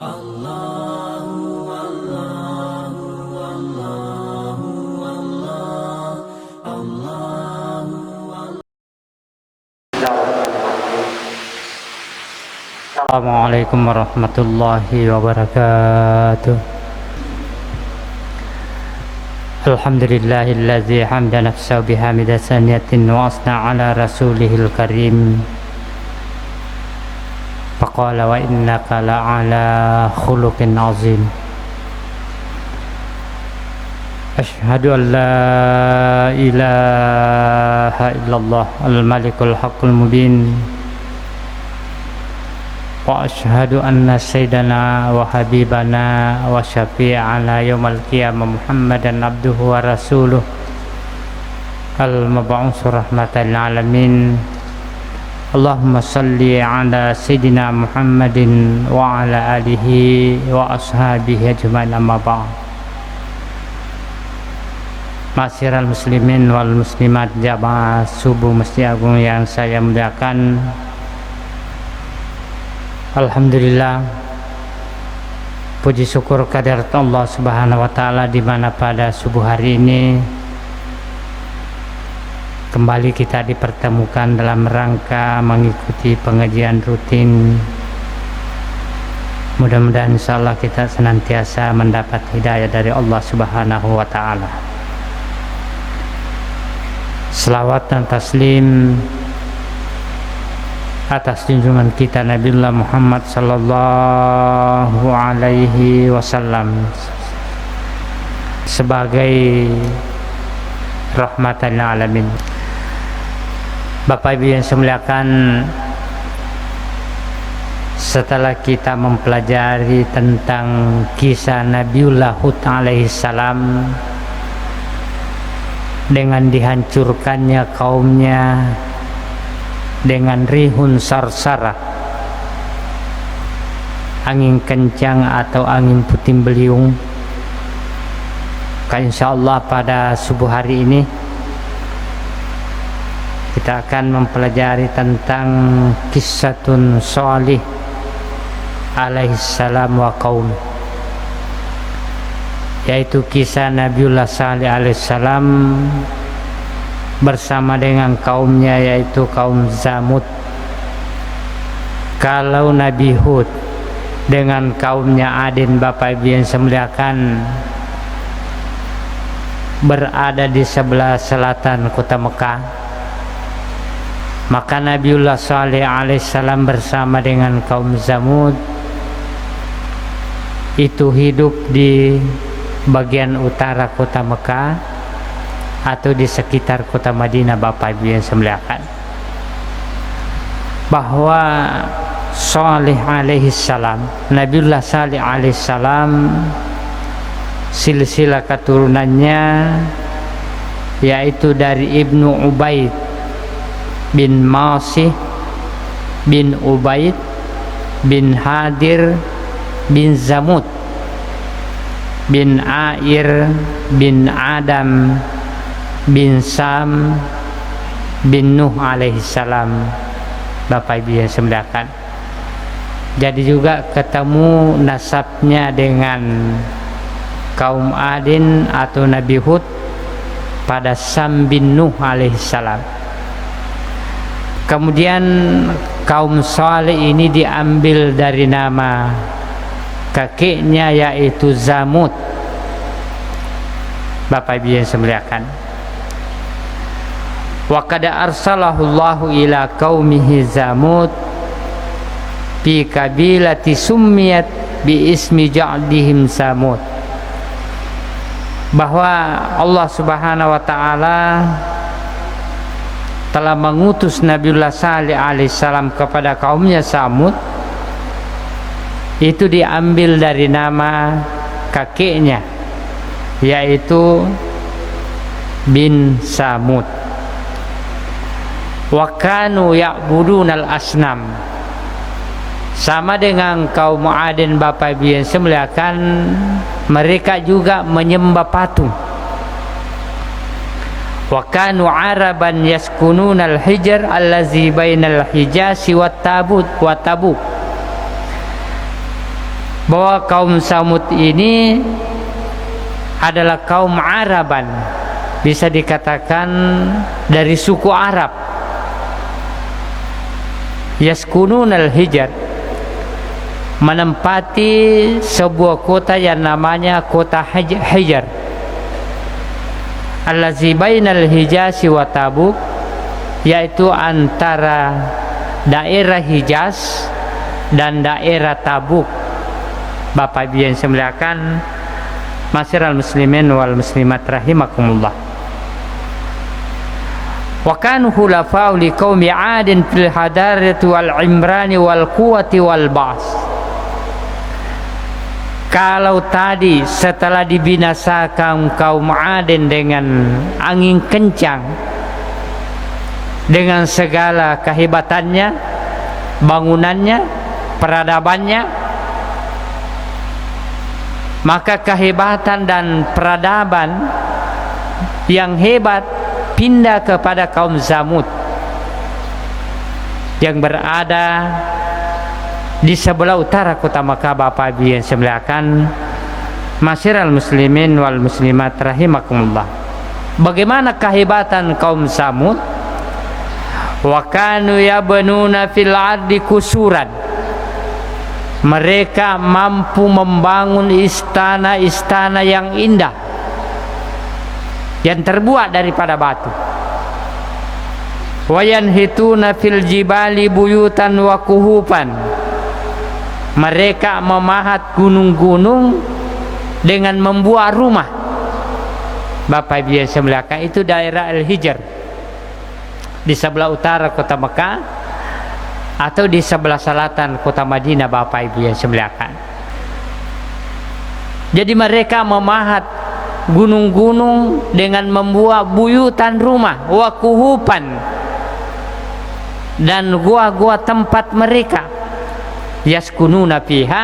Assalamualaikum warahmatullahi wabarakatuh. Alhamdulillahilladzi hamda nafsahu bihamida saniyatin wa asna ala rasulihil karim. Faqala wa innaka la'ala khuluqin azim. Asyhadu an la ilaha illallah al-malikul haqqul mubin. Wa asyhadu anna sayyidana wa habibana wa syafi'ana yaumal qiyamah Muhammadan abduhu wa rasuluh al-mab'uts rahmatan lil alamin. Allahumma salli ala sayyidina Muhammadin wa ala alihi wa ashabihi ajma'in, amma ba'd. Ma'asyiral muslimin wal muslimat jamaah subuh Masjid Agung yang saya muliakan, alhamdulillah, puji syukur kehadirat Allah Subhanahu wa taala, di mana pada subuh hari ini kembali kita dipertemukan dalam rangka mengikuti pengajian rutin. Mudah-mudahan insyaallah kita senantiasa mendapat hidayah dari Allah Subhanahu wa taala. Selawat dan taslim atas junjungan kita Nabiullah Muhammad sallallahu alaihi wasallam sebagai rahmatan lil alamin. Bapak Ibu yang saya muliakan, setelah kita mempelajari tentang kisah Nabiullah Hud alaihi salam dengan dihancurkannya kaumnya dengan rihun sarsara, angin kencang atau angin puting beliung, insyaallah pada subuh hari ini kita akan mempelajari tentang kisatun Shalih alaihissalam wa qaum, yaitu kisah Nabiullah Shalih alaihissalam bersama dengan kaumnya, yaitu kaum Zamud. Kalau Nabi Hud dengan kaumnya Adin, Bapak Ibu yang saya muliakan, berada di sebelah selatan kota Mekah, maka Nabiullah Shalih alaihissalam bersama dengan kaum Zamud itu hidup di bagian utara kota Mekah atau di sekitar kota Madinah. Bapak Ibu yang saya muliakan, bahwa Shalih alaihissalam, Nabiullah Shalih alaihissalam, silsilah keturunannya yaitu dari Ibnu Ubaid bin Masih bin Ubaid bin Hadir bin Zamud bin Air bin Adam bin Sam bin Nuh alaihissalam. Bapak Ibu yang saya muliakan, jadi juga ketemu nasabnya dengan kaum Adin atau Nabi Hud pada Sam bin Nuh alaihissalam. Kemudian kaum Shalih ini diambil dari nama kakeknya, yaitu Zamud. Bapak Ibu yang saya muliakan, wa qad arsalahu Allahu ila qaumihi Zamud fi kabilati summiyat bi ismi ja'dihim Samud, bahwa Allah Subhanahu wa taala telah mengutus Nabiullah Shalih alaihissalam kepada kaumnya Samud. Itu diambil dari nama kakeknya, yaitu bin Samud. Wa kanu ya'budunal asnam, sama dengan kaum Adin. Bapak Ibu yang saya muliakan, mereka juga menyembah patung. Wa kanu araban yaskununal hijr allazi bainal Hijaz wa Tabuk. bahwa kaum Samud ini adalah kaum Araban, bisa dikatakan dari suku Arab. Yaskununal Hijr, menempati sebuah kota yang namanya kota Hijr, allazi bainal Hijaz wa Tabuk, yaitu antara daerah Hijaz dan daerah Tabuk. Bapak Ibu yang saya muliakan, masyiral muslimin wal muslimat rahimakumullah. Wa kanu khulafa'u liqaumi 'adin fil hadarati wal imrani wal quwwati wal ba's. Kalau tadi setelah dibinasakan kaum 'Adin dengan angin kencang, dengan segala kehebatannya, bangunannya, peradabannya, maka kehebatan dan peradaban yang hebat pindah kepada kaum Zamud yang berada di sebelah utara kota Makkah. Bapak Ibu yang saya muliakan, masyiral muslimin wal muslimat rahimakumullah. Bagaimana kehebatan kaum Zamud? Wa kanu yabnuna fil ardi kusuran. Mereka mampu membangun istana-istana yang indah, yang terbuat daripada batu. Wa yanhituna fil jibali buyutan wa kuhufan. Mereka memahat gunung-gunung dengan membuat rumah. Bapak Ibu yang saya muliakan, itu daerah Al-Hijr, di sebelah utara kota Mekah atau di sebelah selatan kota Madinah. Bapak Ibu yang saya muliakan, jadi mereka memahat gunung-gunung dengan membuat buyutan rumah, wa kuhupan, dan gua-gua tempat mereka, yaskununa fiha,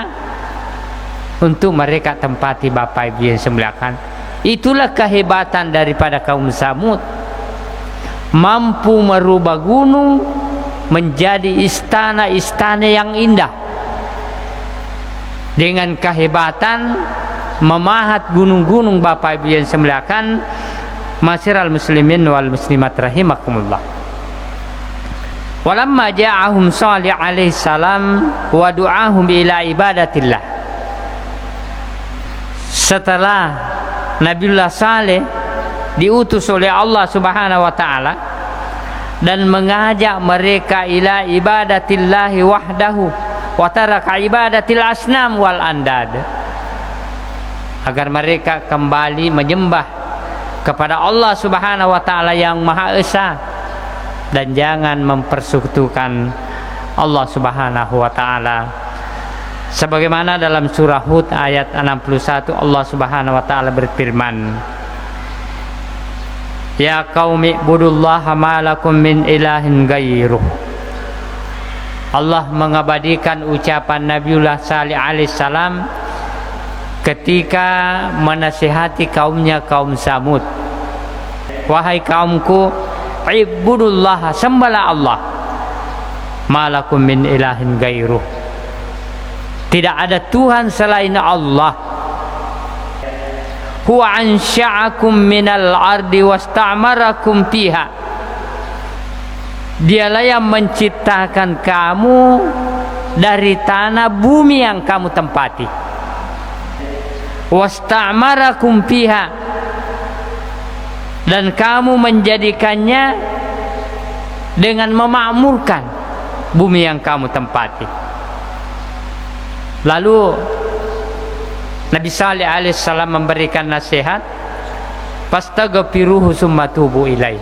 untuk mereka tempati. Bapak Ibu yang saya muliakan, itulah kehebatan daripada kaum Samud, mampu merubah gunung menjadi istana-istana yang indah, dengan kehebatan memahat gunung-gunung. Bapak Ibu yang saya muliakan, masyiral muslimin wal muslimat rahimakumullah. Walamma ja'ahum Shalih alaihi salam wa du'ahum ila ibadatillah. Setelah Nabiullah Saleh diutus oleh Allah Subhanahu wa taala dan mengajak mereka ila ibadatillahi wahdahu wa taraka ibadatil asnam wal andad, agar mereka kembali menyembah kepada Allah Subhanahu wa taala yang Maha Esa dan jangan mempersekutukan Allah Subhanahu wa taala. Sebagaimana dalam surah Hud ayat 61, Allah Subhanahu wa taala berfirman, ya qaumi ibudullaha ma lakum min ilahin ghairuh. Allah mengabadikan ucapan Nabiullah Shalih alaihissalam ketika menasihati kaumnya, kaum Samud. Wahai kaumku, ibudullaha, sembahlah Allah, ma lakum min ilahin ghairuh, tidak ada Tuhan selain Allah. Huwa ansha'akum minal ardi wasta'marakum fiha, dialah yang menciptakan kamu dari tanah bumi yang kamu tempati. Wasta'marakum fiha, dan kamu menjadikannya dengan memakmurkan bumi yang kamu tempati. Lalu Nabi Shalih alaihissalam memberikan nasihat, fastaghfiruhu summa tubu ilaih,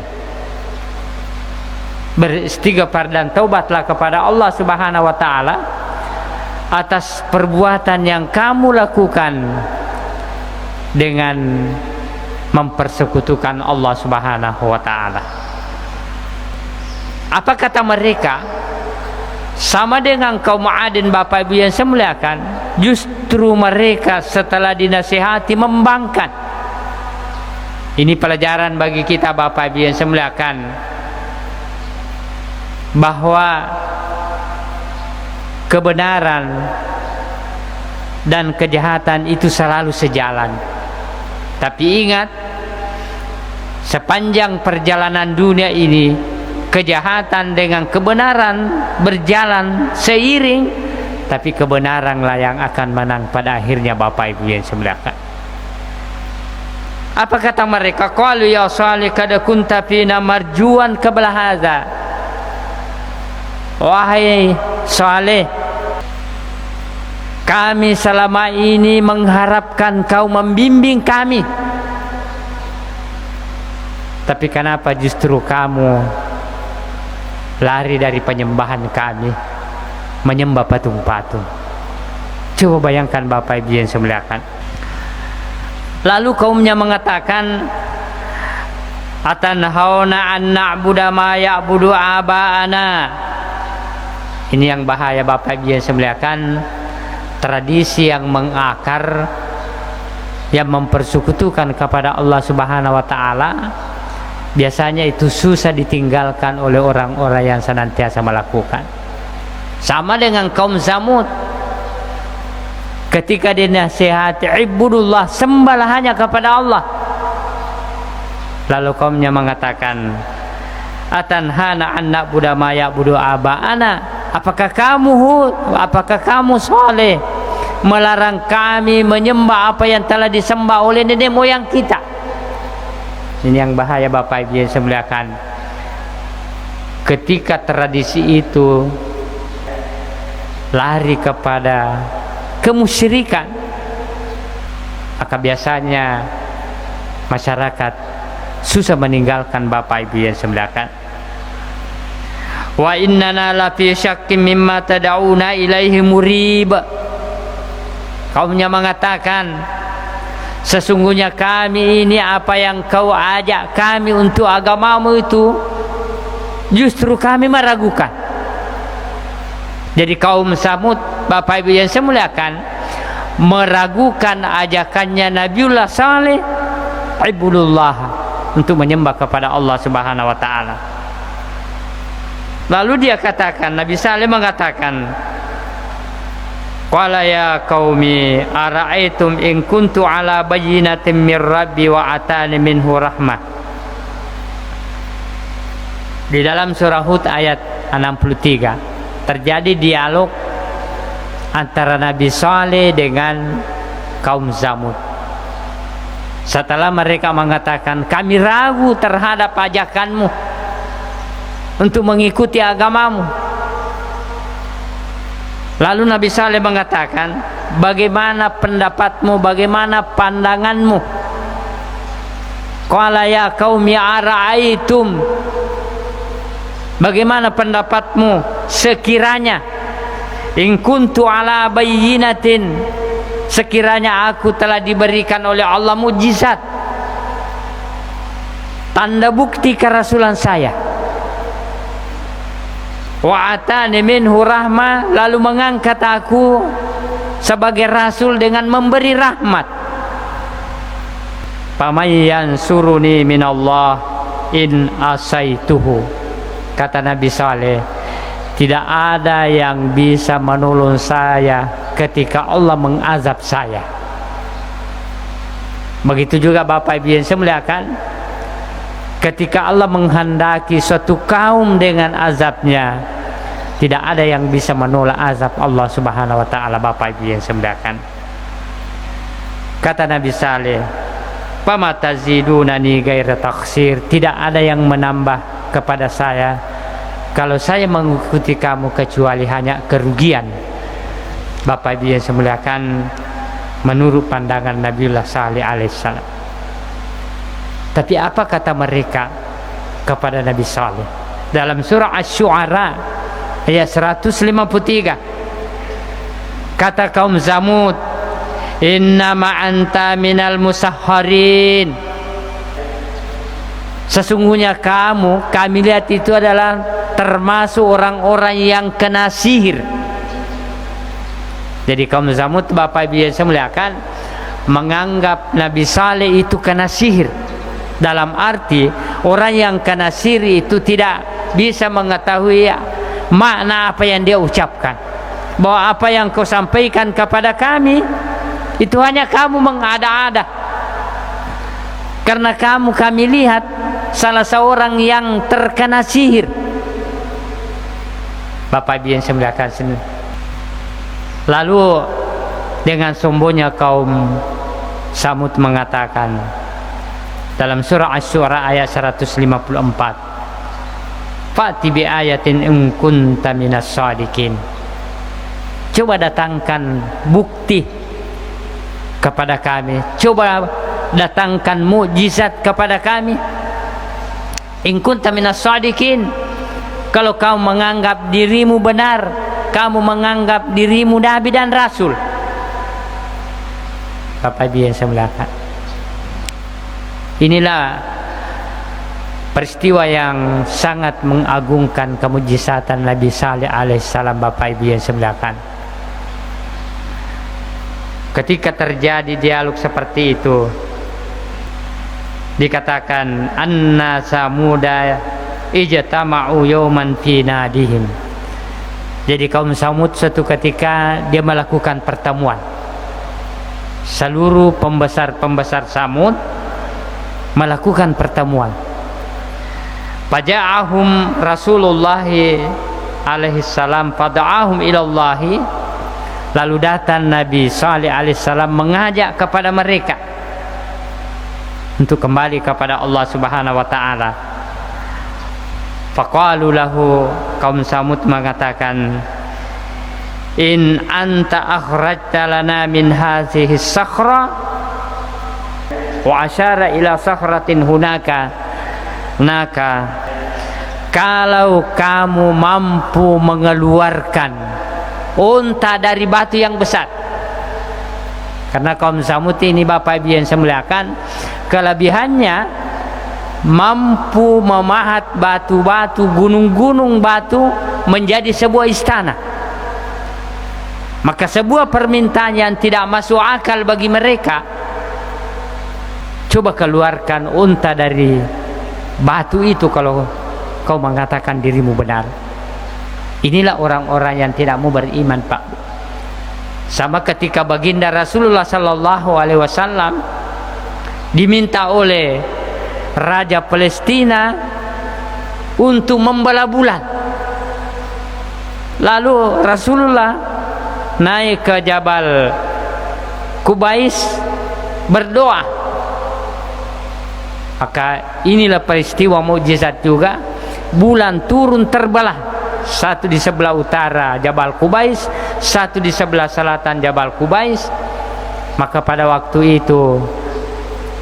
beristighfar dan taubatlah kepada Allah Subhanahu wa taala atas perbuatan yang kamu lakukan dengan mempersekutukan Allah Subhanahu wa taala. Apa kata mereka? Sama dengan kaum Adin. Bapak Ibu yang saya muliakan, justru mereka setelah dinasihati membangkang. Ini pelajaran bagi kita Bapak Ibu yang saya muliakan, bahwa kebenaran dan kejahatan itu selalu sejalan. Tapi ingat, sepanjang perjalanan dunia ini, kejahatan dengan kebenaran berjalan seiring, tapi kebenaranlah yang akan menang pada akhirnya, Bapak Ibu yang semuliakan. Apa kata mereka? Qalu ya Salih kad kunta fina marjuan qabla hadza. Wahai Saleh, kami selama ini mengharapkan kau membimbing kami, tapi kenapa justru kamu lari dari penyembahan kami, menyembah patung-patung? Coba bayangkan Bapak Ibu yang semuliakan. Lalu kaumnya mengatakan, atanhauna an na'budu ma ya'budu aba'ana. Ini yang bahaya Bapak Ibu yang semuliakan. Tradisi yang mengakar, yang mempersekutukan kepada Allah Subhanahu wa taala, biasanya itu susah ditinggalkan oleh orang-orang yang senantiasa melakukan. Sama dengan kaum Samud, ketika dinasihati, ibudullah, sembahlah hanya kepada Allah. Lalu kaumnya mengatakan, atanhana an na'budu ma ya'budu aba'ana. Apakah kamu Saleh melarang kami menyembah apa yang telah disembah oleh nenek moyang kita? Ini yang bahaya Bapak Ibu yang semuliakan. Ketika tradisi itu lari kepada kemusyrikan, maka biasanya masyarakat susah meninggalkan Bapak Ibu yang semuliakan. Wa innana la fi syakkim mimma tad'una ilaihi murib. Kaumnya mengatakan, sesungguhnya kami ini, apa yang kau ajak kami untuk agamamu itu, justru kami meragukan. Jadi kaum Samud, Bapak Ibu yang saya muliakan, meragukan ajakannya Nabiullah Saleh, ibudullah, untuk menyembah kepada Allah Subhanahu wa taala. Lalu dia katakan, Nabi Saleh mengatakan, qala ya qaumi ara'aitum in kuntu ala bayyinatin min rabbi wa atani minhu rahmah. Di dalam surah Hud ayat 63 terjadi dialog antara Nabi Saleh dengan kaum Samud. Setelah mereka mengatakan, kami ragu terhadap ajakanmu untuk mengikuti agamamu. Lalu Nabi Saleh mengatakan, bagaimana pendapatmu, bagaimana pandanganmu? Qala ya qaumi ara'aitum, bagaimana pendapatmu sekiranya in kuntu ala bayyinatin, sekiranya aku telah diberikan oleh Allah mukjizat, tanda bukti kerasulan saya, wa atani minhu rahmah, lalu mengangkat aku sebagai rasul dengan memberi rahmat. Faman yansuruni minallah in asaituhu. Kata Nabi Saleh, tidak ada yang bisa menolong saya ketika Allah mengazab saya. Begitu juga Bapak Ibu yang saya muliakan, ketika Allah menghendaki suatu kaum dengan azabnya, tidak ada yang bisa menolak azab Allah Subhanahu wa taala. Bapak Ibu yang saya muliakan, kata Nabi Saleh, fama tazidunani ghaira takhsir, tidak ada yang menambah kepada saya kalau saya mengikuti kamu kecuali hanya kerugian. Bapak Ibu yang saya muliakan, menurut pandangan Nabiullah Saleh alaihissalam. Tapi apa kata mereka kepada Nabi Saleh? Dalam surah Asy-Syu'ara ayat 153, kata kaum Samud, innama anta minal musahharin, sesungguhnya kamu, kami lihat itu adalah termasuk orang-orang yang kena sihir. Jadi kaum Samud, Bapak Ibu yang saya muliakan, menganggap Nabi Saleh itu kena sihir. Dalam arti orang yang kena sihir itu tidak bisa mengetahui makna apa yang dia ucapkan. bahwa apa yang kau sampaikan kepada kami itu hanya kamu mengada-ada, karena kami lihat salah seorang yang terkena sihir. Bapak Ibu yang saya muliakan sini. Lalu dengan sombongnya kaum Samud mengatakan dalam surah Asy-Syu'ara ayat 154, fa'ti bi ayatin in kunta minas shadiqin. Coba datangkan bukti kepada kami, coba datangkan mukjizat kepada kami. In kunta minas shadiqin, kalau kau menganggap dirimu benar, kamu menganggap dirimu nabi dan rasul. Bapak Ibu yang saya muliakan, inilah peristiwa yang sangat mengagungkan kemujizatan Nabi Saleh alaihissalam. Bapak Ibu yang saya muliakan, ketika terjadi dialog seperti itu, dikatakan anna samuda ijtama'u yawman fi nadihim. Jadi kaum Samud suatu ketika dia melakukan pertemuan, seluruh pembesar Samud melakukan pertemuan. Faja'ahum Rasulullah alaihi salam fada'ahum ilallahi, lalu datang Nabi Saleh alaihi salam mengajak kepada mereka untuk kembali kepada Allah Subhanahu wa taala. Faqalu lahu, kaum Samud mengatakan, in anta akhrajta lana min hadhihi sakhra, wa asyara ila sakhratin hunaka naka, kalau kamu mampu mengeluarkan unta dari batu yang besar. Karena kaum Samud ini Bapak Ibu yang saya muliakan, kelebihannya mampu memahat batu-batu, gunung-gunung batu menjadi sebuah istana. Maka sebuah permintaan yang tidak masuk akal bagi mereka, coba keluarkan unta dari batu itu kalau kau mengatakan dirimu benar. Inilah orang-orang yang tidak mau beriman, Pak. Sama ketika baginda Rasulullah sallallahu alaihi wasallam diminta oleh Raja Palestina untuk membela bulan. Lalu Rasulullah naik ke Jabal Kubais berdoa. Maka inilah peristiwa mukjizat juga. Bulan turun terbelah, satu di sebelah utara Jabal Kubais, satu di sebelah selatan Jabal Kubais. Maka pada waktu itu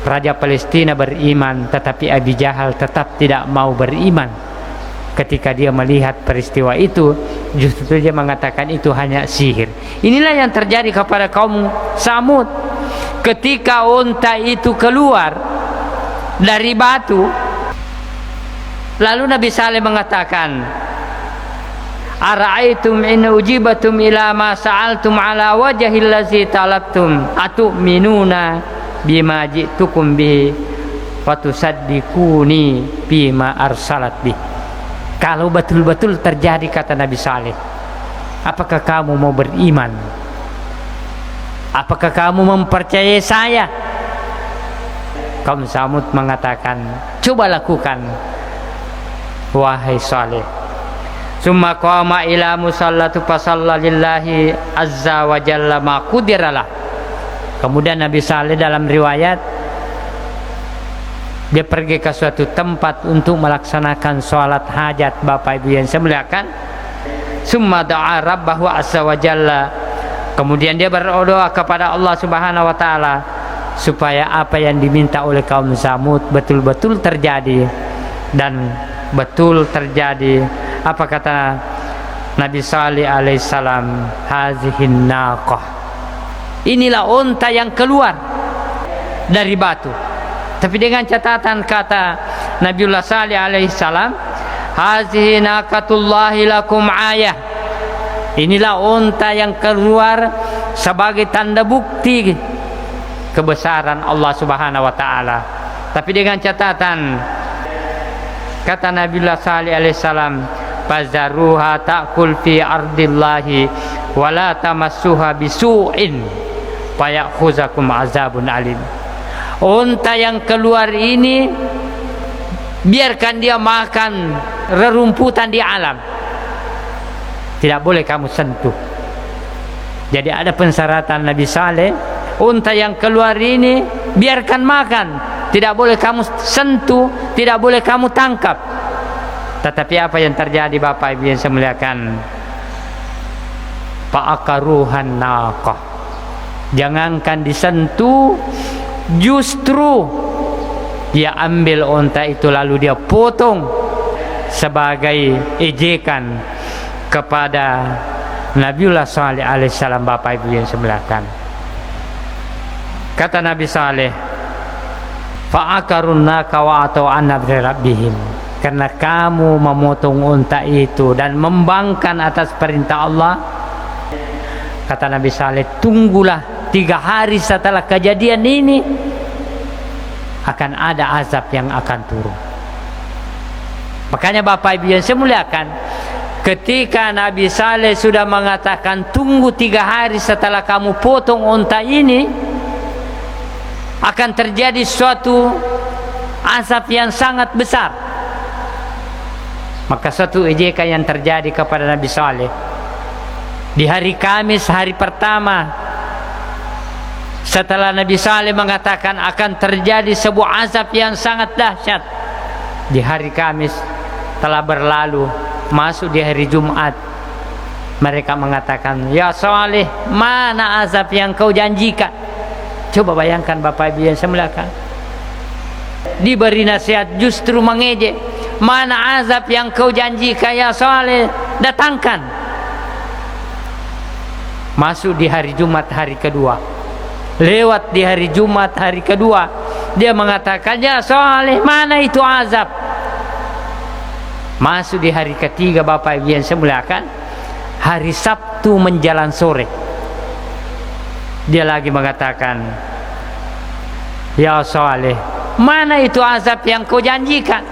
Raja Palestina beriman, tetapi Abi Jahal tetap tidak mau beriman. Ketika dia melihat peristiwa itu, justru dia mengatakan itu hanya sihir. Inilah yang terjadi kepada kaum Samud. Ketika unta itu keluar dari batu, lalu Nabi Saleh mengatakan, ara'aitum in ujibatum ila ma sa'altum ala wajhil ladzi talabtum atu'minuna bima ji'tukum bihi wa tusaddiquni bima arsalat bih. Kalau betul-betul terjadi, kata Nabi Saleh, apakah kamu mau beriman? Apakah kamu mempercayai saya? Kaum Samud mengatakan, coba lakukan wahai Saleh. Summa qama ila musallatu fasalla lillahi azza wa jalla ma qudiralah. Kemudian Nabi Saleh dalam riwayat, dia pergi ke suatu tempat untuk melaksanakan sholat hajat. Bapak Ibu yang saya muliakan, summa da'a rabbahu azza wa jalla, kemudian dia berdoa kepada Allah Subhanahu wa taala supaya apa yang diminta oleh kaum Samud betul-betul terjadi. Dan betul terjadi. Apa kata Nabi Saleh alaihissalam? Hazihin naqah, inilah unta yang keluar dari batu. Tapi dengan catatan, kata Nabiullah Saleh alaihissalam, hazihi naqatullahi lakum ayah, inilah unta yang keluar sebagai tanda bukti kebesaran Allah Subhanahu wa taala. Tapi dengan catatan, kata Nabiullah Saleh alaihissalam, fazaruha ta'kul fi ardillahi wa la tamassuha bisu'in fayakhuzakum azabun alim. Unta yang keluar ini biarkan dia makan rerumputan di alam, tidak boleh kamu sentuh. Jadi ada pensyaratan Nabi Saleh, unta yang keluar ini biarkan makan, tidak boleh kamu sentuh, tidak boleh kamu tangkap. Tetapi apa yang terjadi Bapak Ibu yang saya muliakan? Fa'akaruhan naqah, jangankan disentuh, justru dia ambil unta itu lalu dia potong sebagai ejekan kepada Nabiullah Saleh alaihissalam. Bapak Ibu yang saya muliakan, kata Nabi Saleh, fa'akarun naqa wa atau an amri rabbihim, karena kamu memotong unta itu dan membangkang atas perintah Allah. Kata Nabi Saleh, tunggulah 3 hari setelah kejadian ini akan ada azab yang akan turun. Makanya Bapak Ibu yang saya muliakan, ketika Nabi Saleh sudah mengatakan tunggu 3 hari setelah kamu potong unta ini, akan terjadi suatu azab yang sangat besar. Maka satu ejekan yang terjadi kepada Nabi Saleh di hari Kamis, hari pertama setelah Nabi Saleh mengatakan akan terjadi sebuah azab yang sangat dahsyat, di hari Kamis telah berlalu, masuk di hari Jumat, mereka mengatakan, ya Saleh, mana azab yang kau janjikan? Coba bayangkan Bapak Ibu yang saya muliakan, diberi nasihat justru mengejek. Mana azab yang kau janjikan ya Saleh, datangkan. Masuk di hari Jumat hari kedua, lewat di hari Jumat hari kedua, dia mengatakan, ya Saleh, mana itu azab? Masuk di hari ketiga Bapak Ibu yang saya muliakan, hari Sabtu menjelang sore, dia lagi mengatakan, ya Saleh, mana itu azab yang kau janjikan?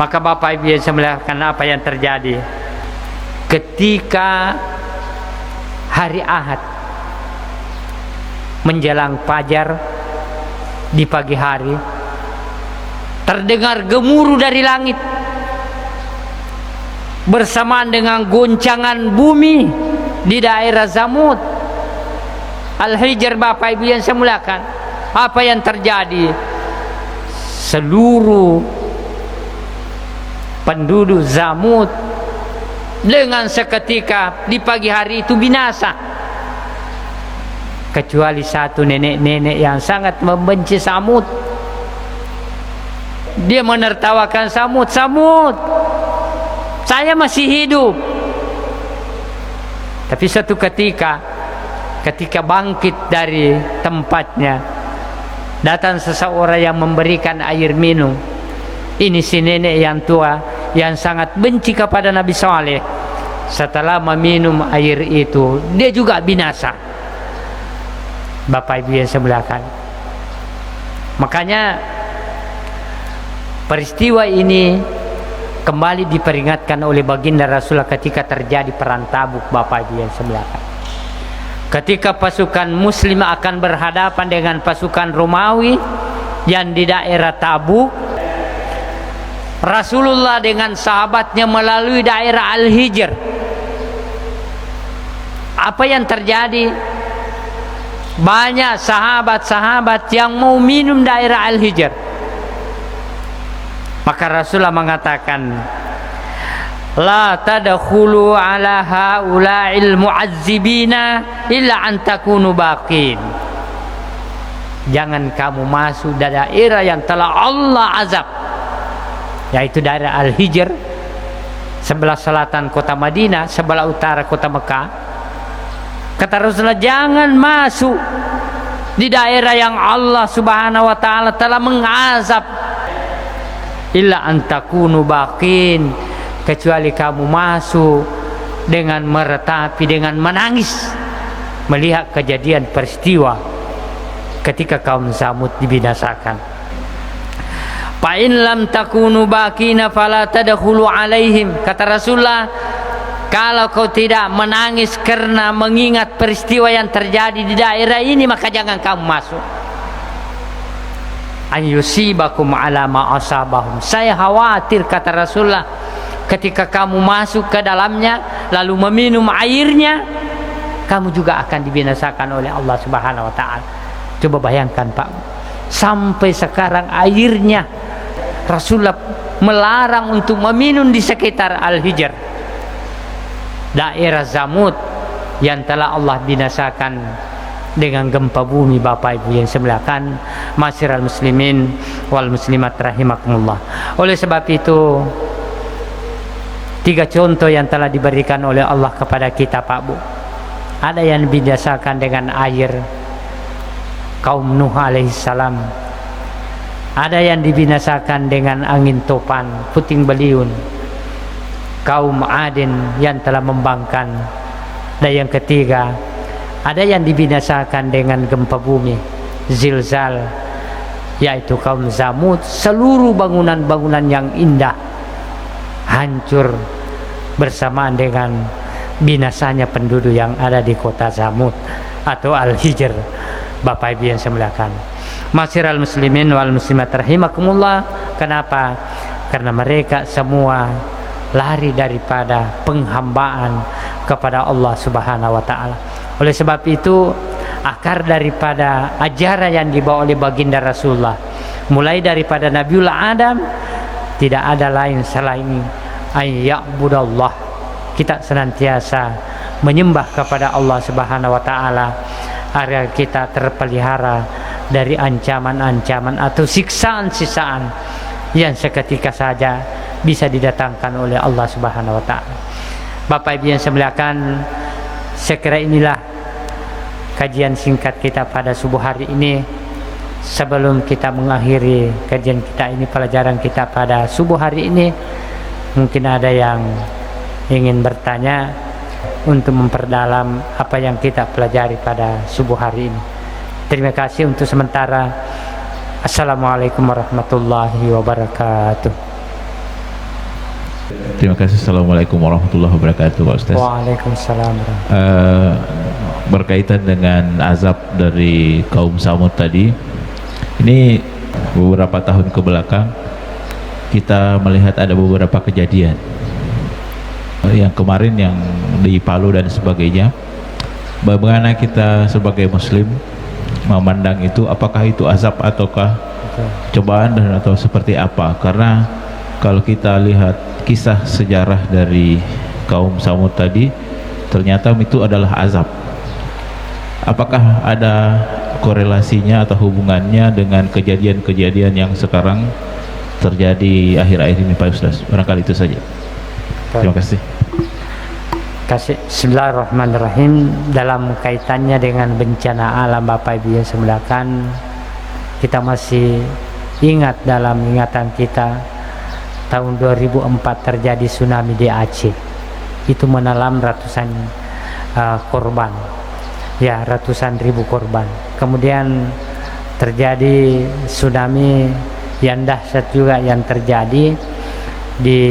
Maka Bapak Ibu yang saya muliakan, apa yang terjadi ketika hari Ahad menjelang fajar di pagi hari, terdengar gemuruh dari langit bersamaan dengan goncangan bumi di daerah Zamud Al-Hijr. Bapak Ibu yang saya muliakan, apa yang terjadi? Seluruh penduduk Zamud dengan seketika di pagi hari itu binasa, kecuali satu nenek-nenek yang sangat membenci Samud. Dia menertawakan Samud, Samud, saya masih hidup. Tapi satu ketika bangkit dari tempatnya, datang seseorang yang memberikan air minum. Ini si nenek yang tua yang sangat benci kepada Nabi Saleh. Setelah meminum air itu, dia juga binasa. Bapak Ibu yang saya muliakan, makanya peristiwa ini kembali diperingatkan oleh baginda Rasulullah ketika terjadi perang Tabuk. Bapak Ibu yang saya muliakan, ketika pasukan Muslim akan berhadapan dengan pasukan Romawi yang di daerah Tabuk, Rasulullah dengan sahabatnya melalui daerah Al-Hijr. Apa yang terjadi? Banyak sahabat-sahabat yang mau minum daerah Al-Hijr. Maka Rasulullah mengatakan, la tadkhulu ala haula'il mu'azzibina illa an takunu baqin. Jangan kamu masuk daerah yang telah Allah azab, yaitu daerah Al-Hijr, sebelah selatan kota Madinah, sebelah utara kota Mekah. Kata Rasulullah, jangan masuk di daerah yang Allah Subhanahu wa taala telah mengazab, illa antakunu baqin, kecuali kamu masuk dengan meratapi, dengan menangis melihat kejadian peristiwa ketika kaum Samud dibinasakan. Fa in lam takunu bakina fala tadkhulu alaihim. Kata Rasulullah, kalau kau tidak menangis karena mengingat peristiwa yang terjadi di daerah ini, maka jangan kamu masuk. An yusibakum ala ma asabahum. Saya khawatir, kata Rasulullah, ketika kamu masuk ke dalamnya lalu meminum airnya, kamu juga akan dibinasakan oleh Allah Subhanahu wa taala. Coba bayangkan Pak, sampai sekarang airnya Rasulullah melarang untuk meminum di sekitar Al-Hijr, daerah Zamud yang telah Allah binasakan dengan gempa bumi. Bapak Ibu yang semuakan, masyiral muslimin wal muslimat rahimakumullah. Oleh sebab itu, 3 contoh yang telah diberikan oleh Allah kepada kita Pak Bu. Ada yang binasakan dengan air, kaum Nuh alaihissalam. Ada yang dibinasakan dengan angin topan, puting beliung, kaum Adin yang telah membangkang. Dan yang ketiga, ada yang dibinasakan dengan gempa bumi, zilzal, yaitu kaum Zamud. Seluruh bangunan-bangunan yang indah hancur bersamaan dengan binasanya penduduk yang ada di kota Zamud atau Al-Hijr. Bapak Ibu yang saya muliakan, masyiral muslimin wal muslimat rahimakumullah. Kenapa? Karena mereka semua lari daripada penghambaan kepada Allah Subhanahu wa taala. Oleh sebab itu, akar daripada ajaran yang dibawa oleh baginda Rasulullah, mulai daripada Nabiullah Adam, tidak ada lain selain ayya'budallah. Kita senantiasa menyembah kepada Allah Subhanahu wa taala agar kita terpelihara dari ancaman-ancaman atau siksaan-siksaan yang seketika saja bisa didatangkan oleh Allah Subhanahu wa taala. Bapak Ibu yang saya muliakan, sekira inilah kajian singkat kita pada subuh hari ini. Sebelum kita mengakhiri kajian kita ini, pelajaran kita pada subuh hari ini, mungkin ada yang ingin bertanya untuk memperdalam apa yang kita pelajari pada subuh hari ini. Terima kasih untuk sementara. Assalamualaikum warahmatullahi wabarakatuh. Terima kasih. Assalamualaikum warahmatullahi wabarakatuh Pak Ustaz. Waalaikumsalam. Berkaitan dengan azab dari kaum Samud tadi, ini beberapa tahun ke belakang kita melihat ada beberapa kejadian. Yang kemarin yang di Palu dan sebagainya, bagaimana kita sebagai muslim memandang itu? Apakah itu azab ataukah cobaan dan atau seperti apa? Karena kalau kita lihat kisah sejarah dari kaum Samud tadi, ternyata itu adalah azab. Apakah ada korelasinya atau hubungannya dengan kejadian-kejadian yang sekarang terjadi akhir-akhir ini Pak Ustaz? Barangkali itu saja. Terima kasih. Bismillahirrahmanirrahim. Dalam kaitannya dengan bencana alam, Bapak Ibu yang saya muliakan, kita masih ingat dalam ingatan kita tahun 2004 terjadi tsunami di Aceh. Itu menelan ratusan korban, ya, ratusan ribu korban. Kemudian terjadi tsunami yang dahsyat juga yang terjadi di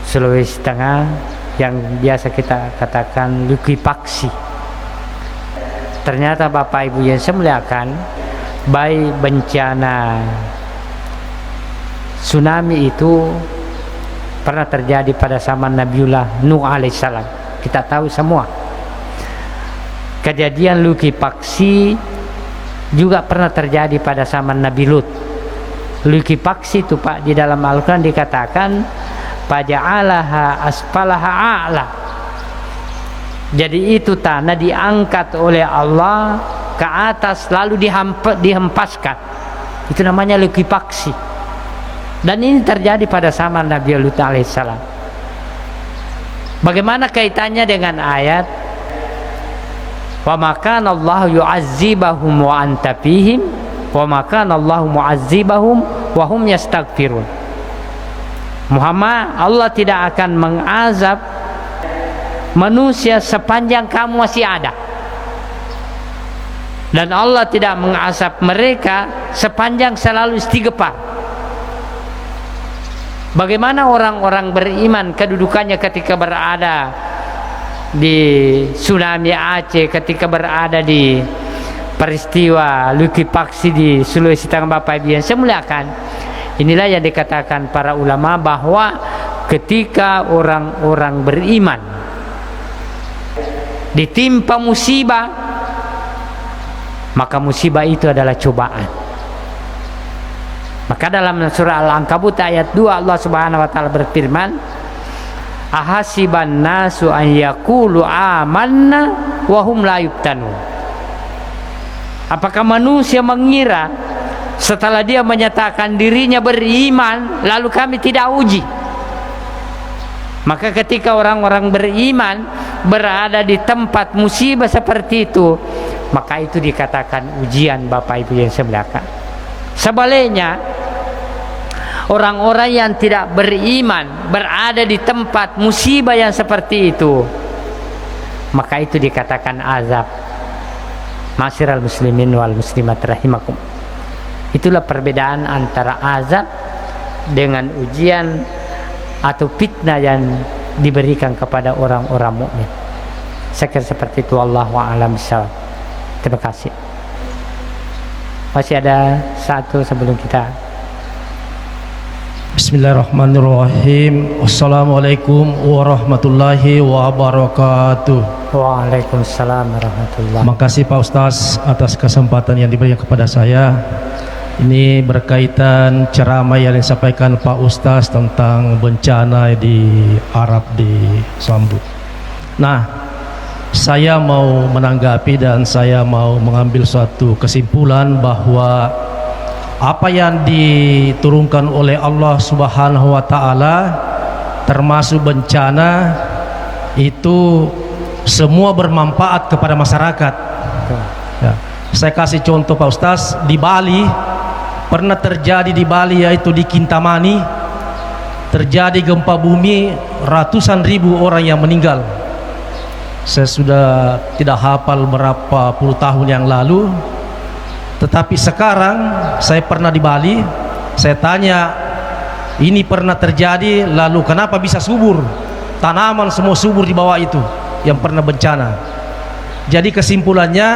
Sulawesi Tengah, yang biasa kita katakan likuifaksi. Ternyata Bapak Ibu yang saya muliakan, baik bencana tsunami itu pernah terjadi pada zaman Nabiullah Nuh alaihissalam. Kita tahu semua. Kejadian likuifaksi juga pernah terjadi pada zaman Nabi Lut. Likuifaksi itu Pak, di dalam Al-Quran dikatakan faja'alaha asfalaha a'la. Jadi itu tanah diangkat oleh Allah ke atas lalu dihempaskan. Itu namanya likuifaksi. Dan ini terjadi pada zaman Nabi Lut alaihissalam. Bagaimana kaitannya dengan ayat wa makana Allah yu'azzibahum wa anta fihim wa makana Allah mu'azzibahum wa hum yastaghfirun. Muhammad, Allah tidak akan mengazab manusia sepanjang kamu masih ada, dan Allah tidak mengazab mereka sepanjang selalu istighfar. Bagaimana orang-orang beriman kedudukannya ketika berada di tsunami Aceh, ketika berada di peristiwa likuifaksi di Sulawesi Tengah, Bapak Ibu yang saya muliakan. Inilah yang dikatakan para ulama bahwa ketika orang-orang beriman ditimpa musibah, maka musibah itu adalah cobaan. Maka dalam surah Al-Ankabut ayat 2 Allah Subhanahu wa taala berfirman, ahasiban nasu an yaqulu amanna wa hum la yuftanun. Apakah manusia mengira setelah dia menyatakan dirinya beriman lalu kami tidak uji? Maka ketika orang-orang beriman berada di tempat musibah seperti itu, maka itu dikatakan ujian, Bapak Ibu yang saya muliakan. Sebaliknya, orang-orang yang tidak beriman berada di tempat musibah yang seperti itu, maka itu dikatakan azab. Ma'asyiral muslimin wal muslimat rahimakum. Itulah perbedaan antara azab dengan ujian atau fitnah yang diberikan kepada orang-orang mukmin. Saya kira seperti itu. Allahu a'lam bishawab. Terima kasih. Masih ada satu sebelum kita. Bismillahirrahmanirrahim. Assalamualaikum warahmatullahi wabarakatuh. Waalaikumsalam warahmatullahi. Terima kasih Pak Ustaz atas kesempatan yang diberikan kepada saya. Ini berkaitan ceramah yang disampaikan Pak Ustaz tentang bencana di Arab di Sambut. Nah, saya mau menanggapi dan saya mau mengambil suatu kesimpulan bahwa apa yang diturunkan oleh Allah Subhanahu wa taala termasuk bencana itu semua bermanfaat kepada masyarakat. Ya. Saya kasih contoh Pak Ustaz, di Bali pernah terjadi, di Bali yaitu di Kintamani, terjadi gempa bumi, ratusan ribu orang yang meninggal. Saya sudah tidak hafal berapa puluh tahun yang lalu, tetapi sekarang saya pernah di Bali. Saya tanya, ini pernah terjadi, lalu kenapa bisa subur? Tanaman semua subur di bawah itu yang pernah bencana. Jadi kesimpulannya,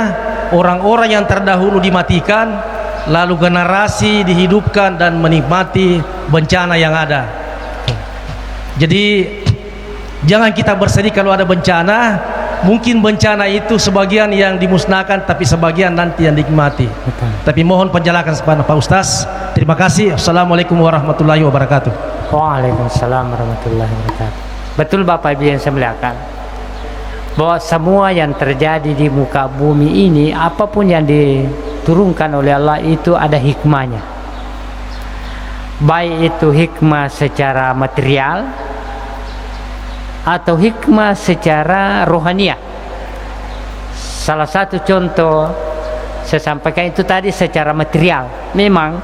orang-orang yang terdahulu dimatikan, lalu generasi dihidupkan dan menikmati bencana yang ada. Jadi jangan kita bersedih kalau ada bencana. Mungkin bencana itu sebagian yang dimusnahkan, tapi sebagian nanti yang dinikmati. Tapi mohon penjelasan kepada Pak Ustaz. Terima kasih. Assalamualaikum warahmatullahi wabarakatuh. Waalaikumsalam warahmatullahi wabarakatuh. Betul Bapak Ibu yang saya muliakan, bahwa semua yang terjadi di muka bumi ini, apapun yang diturunkan oleh Allah itu ada hikmahnya. Baik itu hikmah secara material atau hikmah secara rohaniah. Salah satu contoh saya sampaikan itu tadi secara material. Memang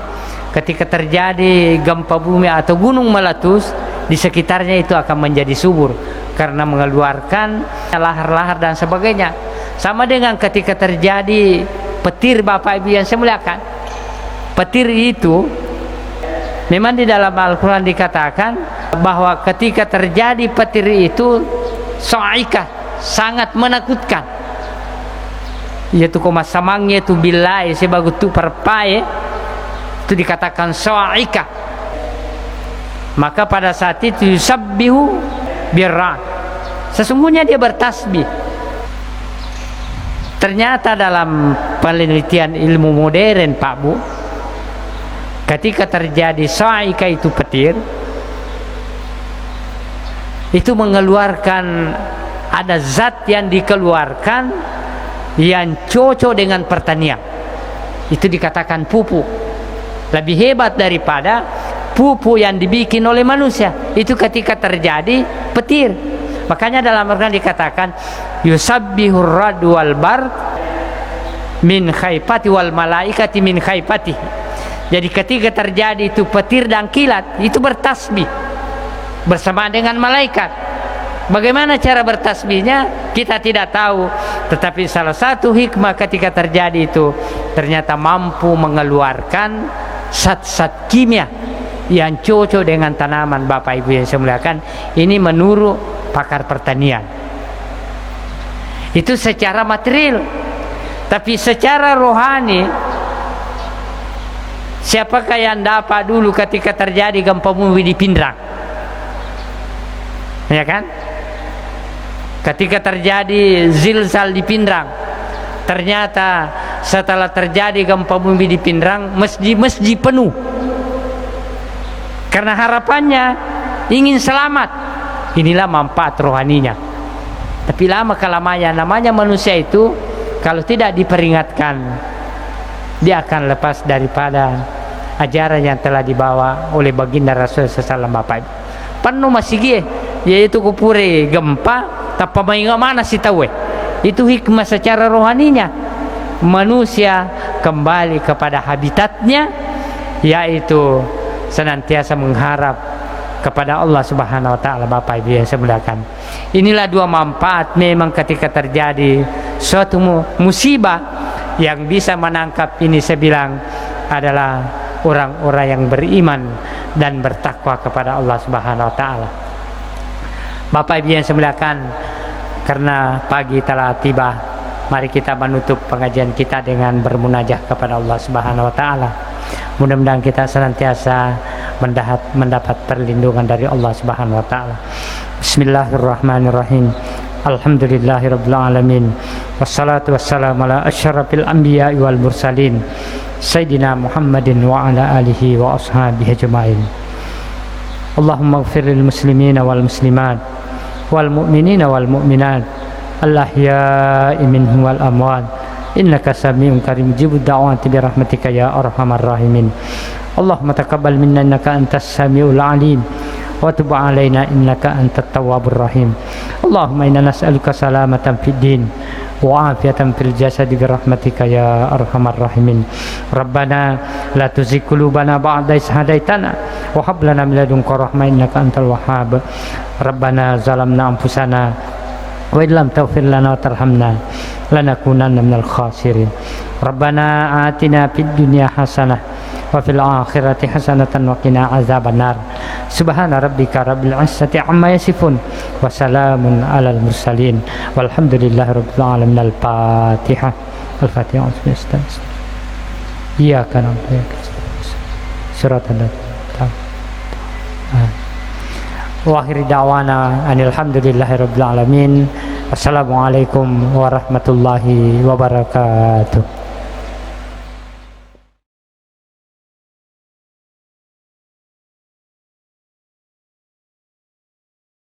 ketika terjadi gempa bumi atau gunung meletus, di sekitarnya itu akan menjadi subur karena mengeluarkan lahar-lahar dan sebagainya. Sama dengan ketika terjadi petir, Bapak Ibu yang saya muliakan. Petir itu memang di dalam Al-Quran dikatakan bahwa ketika terjadi petir itu so'ika, sangat menakutkan. Yaitu komasamangnya itu bilai sebagai tu perpae, itu dikatakan so'ika. Maka pada saat itu yusabbihu birra, sesungguhnya dia bertasbih. Ternyata dalam penelitian ilmu modern Pak Bu, ketika terjadi so'ika itu petir, itu mengeluarkan, ada zat yang dikeluarkan yang cocok dengan pertanian. Itu dikatakan pupuk. Lebih hebat daripada pupuk yang dibikin oleh manusia. Itu ketika terjadi petir. Makanya dalam Al-Quran dikatakan yusabbihur radu wal bar min khaifati wal malaikati min khaifati. Jadi ketika terjadi itu petir dan kilat, itu bertasbih bersamaan dengan malaikat. Bagaimana cara bertasbihnya kita tidak tahu, tetapi salah satu hikmah ketika terjadi itu ternyata mampu mengeluarkan zat-zat kimia yang cocok dengan tanaman Bapak Ibu yang saya muliakan. Ini menurut pakar pertanian. Itu secara material. Tapi secara rohani, siapakah yang dapat dulu ketika terjadi gempa bumi di Pindrang? Ya kan? Ketika terjadi zilzal di Pindrang, ternyata setelah terjadi gempa bumi di Pindrang, masjid penuh. Karena harapannya ingin selamat. Inilah manfaat rohaninya. Tapi lama kelamaan namanya manusia itu, kalau tidak diperingatkan, dia akan lepas daripada ajaran yang telah dibawa oleh baginda Rasul sallallahu alaihi wasallam. Penuh masih gie, yaitu kupure gempa, tapi mainga mana sih tahu? Itu hikmah secara rohaninya. Manusia kembali kepada habitatnya, yaitu senantiasa mengharap kepada Allah Subhanahu wa taala. Bapak Ibu yang saya muliakan, inilah dua manfaat memang ketika terjadi suatu musibah. Yang bisa menangkap ini saya bilang adalah orang-orang yang beriman dan bertakwa kepada Allah Subhanahu wa taala. Bapak Ibu yang saya muliakan, karena pagi telah tiba, mari kita menutup pengajian kita dengan bermunajat kepada Allah Subhanahu wa taala. Mudah-mudahan kita senantiasa mendapat perlindungan dari Allah Subhanahu wa taala. Bismillahirrahmanirrahim. Alhamdulillahirabbil alamin. Wassalatu wassalamu ala asyrafil anbiya'i wal mursalin Sayyidina Muhammadin wa ala alihi wa ashabihi ajma'in. Allahumma ighfir lil muslimina wal muslimat wal mu'minina wal mu'minat al-ahya'i minhum wal amwat innaka sami'un karim mujibud da'wati bi rahmatika ya arhamar rahimin. Allahumma taqabbal minna innaka antas samiul alim wa tub alaina innaka antat tawwabur rahim. Allahumma inna nas'aluka salamatan fid din wa afiyatan fil jasad bi rahmatika ya arhamar rahimin. Rabbana la tuzigh qulubana ba'da idh hadaitana wa hab lana min ladunka rahmah innaka antal wahhab. Rabbana zalamna anfusana wa illam taghfir lana wa tarhamna lanakunanna minal khasirin. Rabbana atina fid dunya hasanah wa fil akhirati hasanatan wa qina azabannar. Subhana rabbika rabbil izzati amma yasifun wa salamun alal mursalin walhamdulillahi rabbil alamin. Al-Fatihah. Al-Fatihah. Iyyaka na'budu wa iyyaka nasta'in. Shiratal ladzina wa akhir da'wana anil hamdulillahi rabbil alamin. Wassalamualaikum warahmatullahi wabarakatuh.